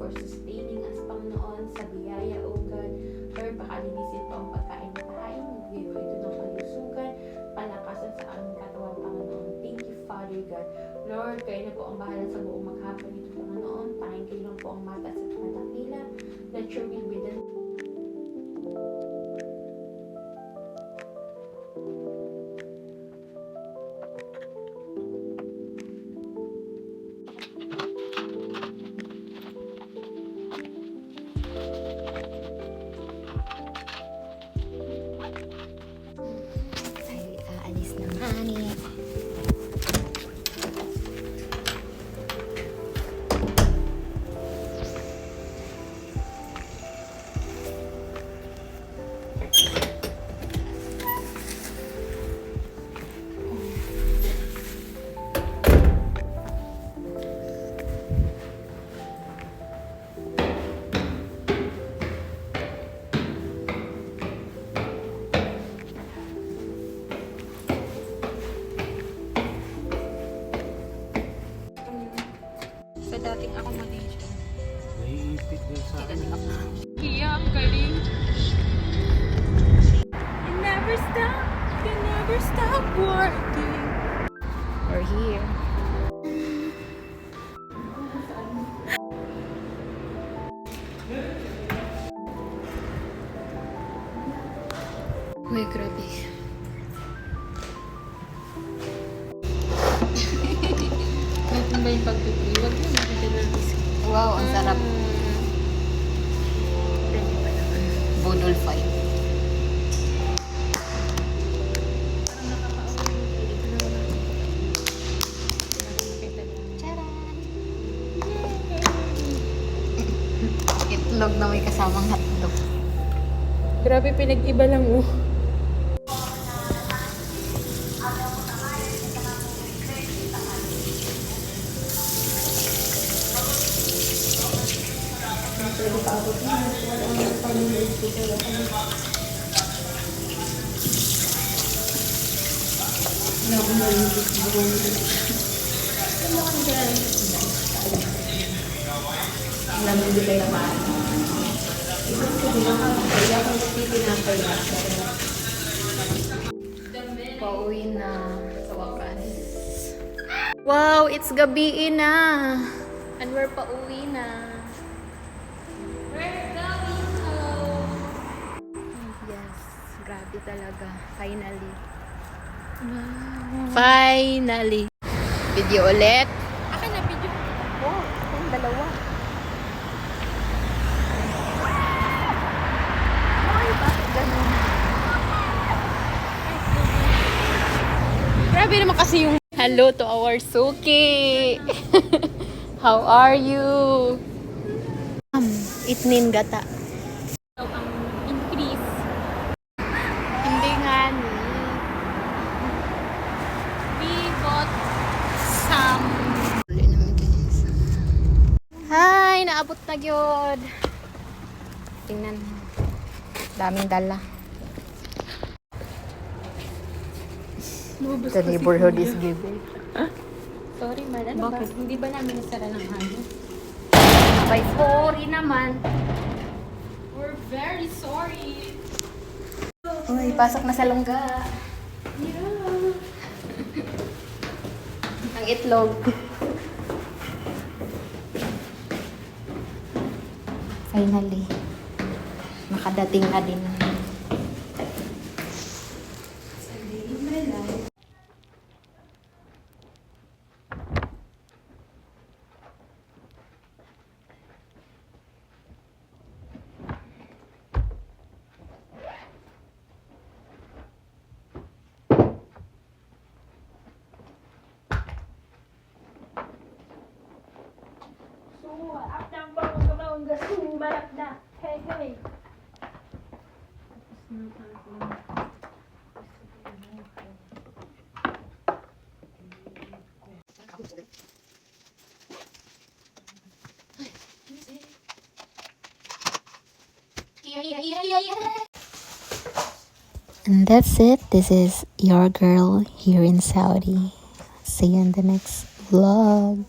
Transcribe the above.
for sustaining us, Panginoon, sa biyaya, O God. Lord, pakalinisin po ang pagkain na kain. Magbigay po ito ng kalusugan, palakasan sa aming katawan, Panginoon. Thank you, Father God. Lord, kayo na po ang bahala sa buong maghapon nito, Panginoon. Tanging kayo lang po ang mata sa dakila. Let your will be done. Ay, aalis na mami. Sa dating ako manager. Naiipit din sa akin. Kaya ang galing. You never stop working. We're here. Uy, grabe. Ano ba yung pagpipili? Huwag mo nakita-nervous. Wow, ang sarap. Budol fight. Charan! Itlog na may kasamang hotdog. Grabe, pinag-iba lang Pauwi na sa wakas. Wow, it's gabi na. And we're pauwi na. We're going home. Yes, grabe talaga. Finally. Wow. Finally. Video ulit. Akin na video. Oh, yung dalawa. Ay, bakit ganun? Grabe naman kasi yung Hello to our Suki. How are you? Itnin gata. ang increase. Hindi nga ni. We bought some. Hi, naabot na gyud. Tingnan. Daming dala. The neighborhood is giving. Sorry, man. Ano ba? Hindi ba namin nasara ng hangin? By sorry naman. We're very sorry. Uy, pasok na sa lungga. Yeah. Ang itlog. Finally, makadating na din. Hey, hey. And that's it. This is your girl here in Saudi. See you in the next vlog.